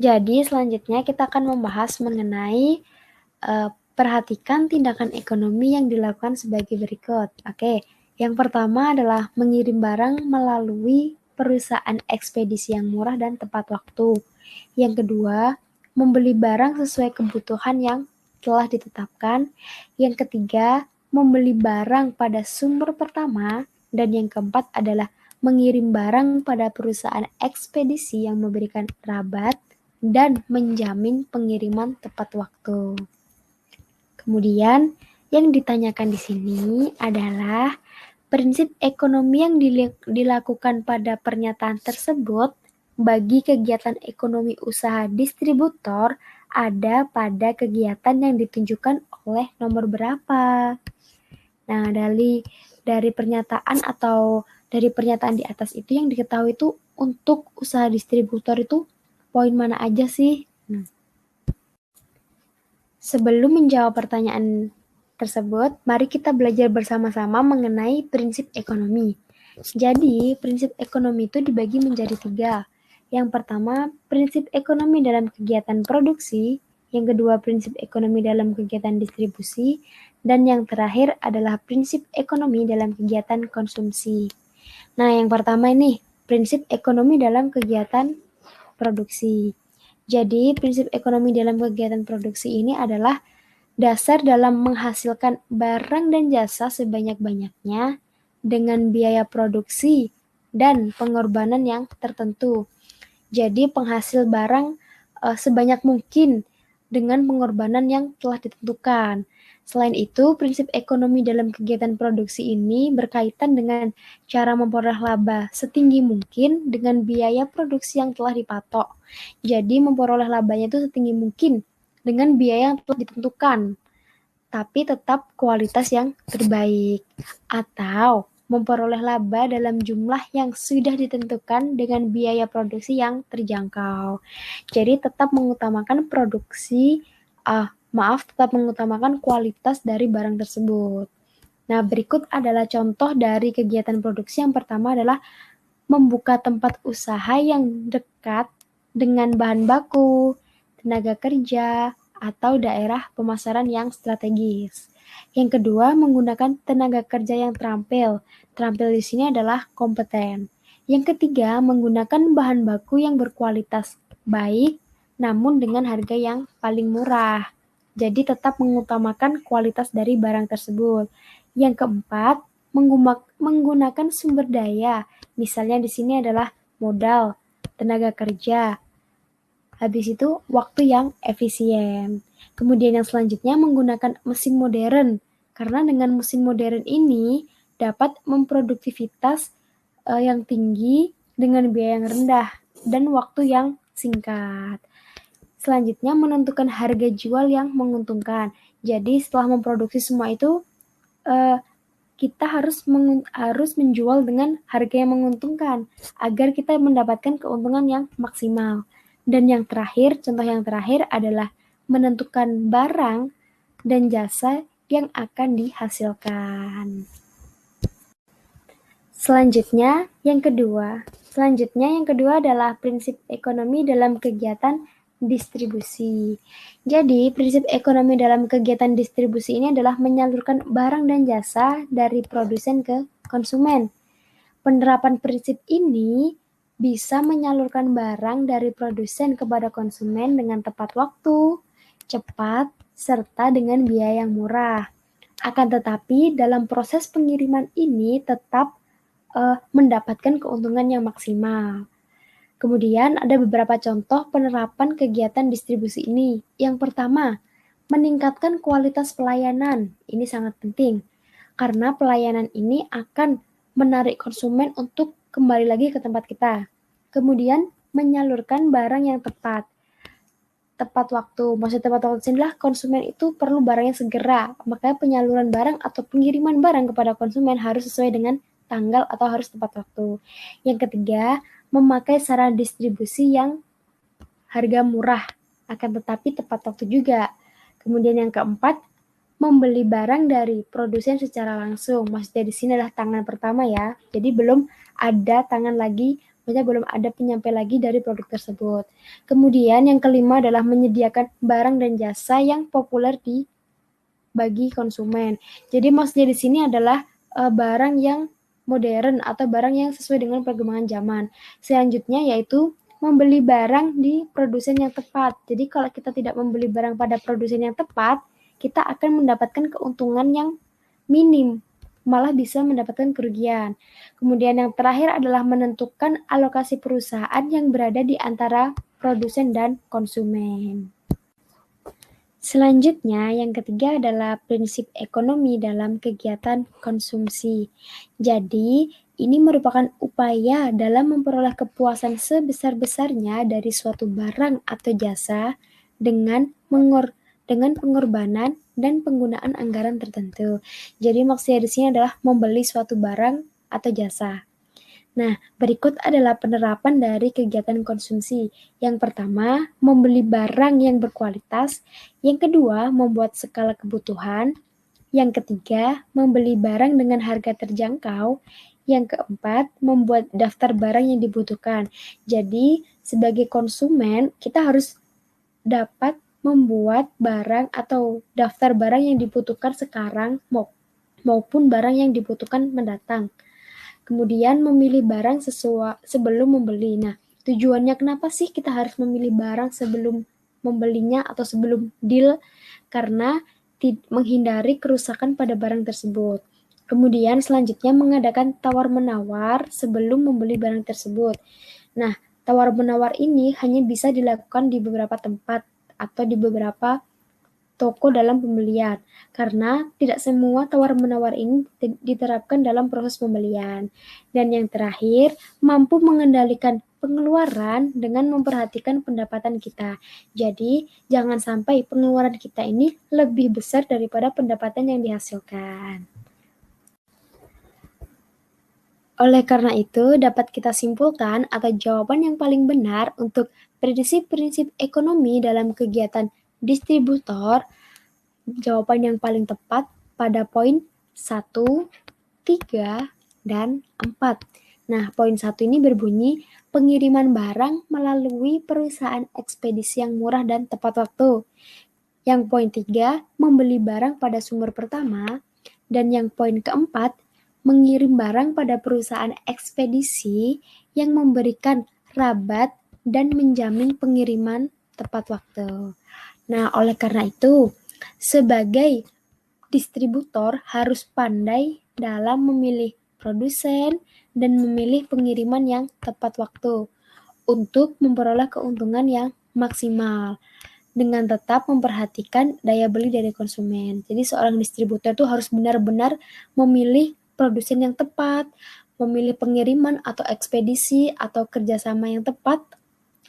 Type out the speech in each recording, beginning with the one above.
Jadi selanjutnya kita akan membahas mengenai perhatikan tindakan ekonomi yang dilakukan sebagai berikut. Oke, yang pertama adalah mengirim barang melalui perusahaan ekspedisi yang murah dan tepat waktu. Yang kedua, membeli barang sesuai kebutuhan yang telah ditetapkan. Yang ketiga, membeli barang pada sumber pertama. Dan yang keempat adalah mengirim barang pada perusahaan ekspedisi yang memberikan rabat dan menjamin pengiriman tepat waktu. Kemudian, yang ditanyakan di sini adalah prinsip ekonomi yang dilakukan pada pernyataan tersebut bagi kegiatan ekonomi usaha distributor ada pada kegiatan yang ditunjukkan oleh nomor berapa. Nah, dari pernyataan atau dari pernyataan di atas itu yang diketahui itu untuk usaha distributor itu poin mana aja sih? Sebelum menjawab pertanyaan tersebut, mari kita belajar bersama-sama mengenai prinsip ekonomi. Jadi, prinsip ekonomi itu dibagi menjadi 3. Yang pertama, prinsip ekonomi dalam kegiatan produksi. Yang kedua, prinsip ekonomi dalam kegiatan distribusi. Dan yang terakhir adalah prinsip ekonomi dalam kegiatan konsumsi. Nah, yang pertama ini, prinsip ekonomi dalam kegiatan produksi. Jadi, prinsip ekonomi dalam kegiatan produksi ini adalah dasar dalam menghasilkan barang dan jasa sebanyak-banyaknya dengan biaya produksi dan pengorbanan yang tertentu. Jadi, penghasil barang sebanyak mungkin dengan pengorbanan yang telah ditentukan. Selain itu, prinsip ekonomi dalam kegiatan produksi ini berkaitan dengan cara memperoleh laba setinggi mungkin dengan biaya produksi yang telah dipatok. Jadi, memperoleh labanya itu setinggi mungkin dengan biaya yang telah ditentukan, tapi tetap kualitas yang terbaik. Atau memperoleh laba dalam jumlah yang sudah ditentukan dengan biaya produksi yang terjangkau. Jadi tetap mengutamakan tetap mengutamakan kualitas dari barang tersebut. Nah, berikut adalah contoh dari kegiatan produksi. Yang pertama adalah membuka tempat usaha yang dekat dengan bahan baku, tenaga kerja, atau daerah pemasaran yang strategis. Yang kedua, menggunakan tenaga kerja yang terampil. Terampil di sini adalah kompeten. Yang ketiga, menggunakan bahan baku yang berkualitas baik, namun dengan harga yang paling murah. Jadi tetap mengutamakan kualitas dari barang tersebut. Yang keempat, menggunakan sumber daya. Misalnya di sini adalah modal, tenaga kerja, habis itu waktu yang efisien. Kemudian yang selanjutnya menggunakan mesin modern. Karena dengan mesin modern ini dapat memproduktivitas yang tinggi dengan biaya yang rendah dan waktu yang singkat. Selanjutnya menentukan harga jual yang menguntungkan. Jadi setelah memproduksi semua itu kita harus menjual dengan harga yang menguntungkan agar kita mendapatkan keuntungan yang maksimal. Dan yang terakhir, contoh yang terakhir adalah menentukan barang dan jasa yang akan dihasilkan. Selanjutnya, yang kedua adalah prinsip ekonomi dalam kegiatan distribusi. Jadi, prinsip ekonomi dalam kegiatan distribusi ini adalah menyalurkan barang dan jasa dari produsen ke konsumen. Penerapan prinsip ini bisa menyalurkan barang dari produsen kepada konsumen dengan tepat waktu, cepat, serta dengan biaya yang murah. Akan tetapi, dalam proses pengiriman ini tetap mendapatkan keuntungan yang maksimal. Kemudian ada beberapa contoh penerapan kegiatan distribusi ini. Yang pertama, meningkatkan kualitas pelayanan. Ini sangat penting karena pelayanan ini akan menarik konsumen untuk kembali lagi ke tempat kita. Kemudian menyalurkan barang yang tepat waktu. Maksud tepat waktu adalah konsumen itu perlu barangnya segera. Makanya penyaluran barang atau pengiriman barang kepada konsumen harus sesuai dengan tanggal atau harus tepat waktu. Yang ketiga, memakai sarana distribusi yang harga murah, akan tetapi tepat waktu juga. Kemudian yang keempat, membeli barang dari produsen secara langsung. Maksudnya di sini adalah tangan pertama ya. Jadi belum ada tangan lagi Maksudnya belum ada penyampai lagi dari produk tersebut. Kemudian yang kelima adalah menyediakan barang dan jasa yang populer bagi konsumen. Jadi maksudnya di sini adalah barang yang modern atau barang yang sesuai dengan perkembangan zaman. Selanjutnya yaitu membeli barang di produsen yang tepat. Jadi kalau kita tidak membeli barang pada produsen yang tepat, kita akan mendapatkan keuntungan yang minim, malah bisa mendapatkan kerugian. Kemudian yang terakhir adalah menentukan alokasi perusahaan yang berada di antara produsen dan konsumen. Selanjutnya, yang ketiga adalah prinsip ekonomi dalam kegiatan konsumsi. Jadi, ini merupakan upaya dalam memperoleh kepuasan sebesar-besarnya dari suatu barang atau jasa dengan pengorbanan dan penggunaan anggaran tertentu. Jadi, maksudnya di sini adalah membeli suatu barang atau jasa. Nah, berikut adalah penerapan dari kegiatan konsumsi. Yang pertama, membeli barang yang berkualitas. Yang kedua, membuat skala kebutuhan. Yang ketiga, membeli barang dengan harga terjangkau. Yang keempat, membuat daftar barang yang dibutuhkan. Jadi, sebagai konsumen, kita harus dapat membuat barang atau daftar barang yang dibutuhkan sekarang maupun barang yang dibutuhkan mendatang. Kemudian memilih barang sebelum membeli. Nah, tujuannya kenapa sih kita harus memilih barang sebelum membelinya atau sebelum deal? Karena menghindari kerusakan pada barang tersebut. Kemudian selanjutnya mengadakan tawar-menawar sebelum membeli barang tersebut. Nah, tawar-menawar ini hanya bisa dilakukan di beberapa tempat atau di beberapa toko dalam pembelian, karena tidak semua tawar-menawar ini diterapkan dalam proses pembelian. Dan yang terakhir, mampu mengendalikan pengeluaran dengan memperhatikan pendapatan kita. Jadi, jangan sampai pengeluaran kita ini lebih besar daripada pendapatan yang dihasilkan. Oleh karena itu, dapat kita simpulkan atau jawaban yang paling benar untuk prinsip-prinsip ekonomi dalam kegiatan distributor, jawaban yang paling tepat pada poin 1, 3, dan 4. Nah, poin 1 ini berbunyi, pengiriman barang melalui perusahaan ekspedisi yang murah dan tepat waktu. Yang poin 3, membeli barang pada sumber pertama. Dan yang poin keempat, mengirim barang pada perusahaan ekspedisi yang memberikan rabat dan menjamin pengiriman tepat waktu. Nah, oleh karena itu, sebagai distributor harus pandai dalam memilih produsen dan memilih pengiriman yang tepat waktu untuk memperoleh keuntungan yang maksimal dengan tetap memperhatikan daya beli dari konsumen. Jadi seorang distributor itu harus benar-benar memilih produsen yang tepat, memilih pengiriman atau ekspedisi atau kerjasama yang tepat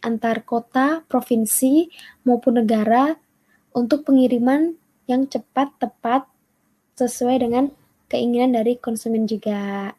antar kota, provinsi, maupun negara untuk pengiriman yang cepat, tepat, sesuai dengan keinginan dari konsumen juga.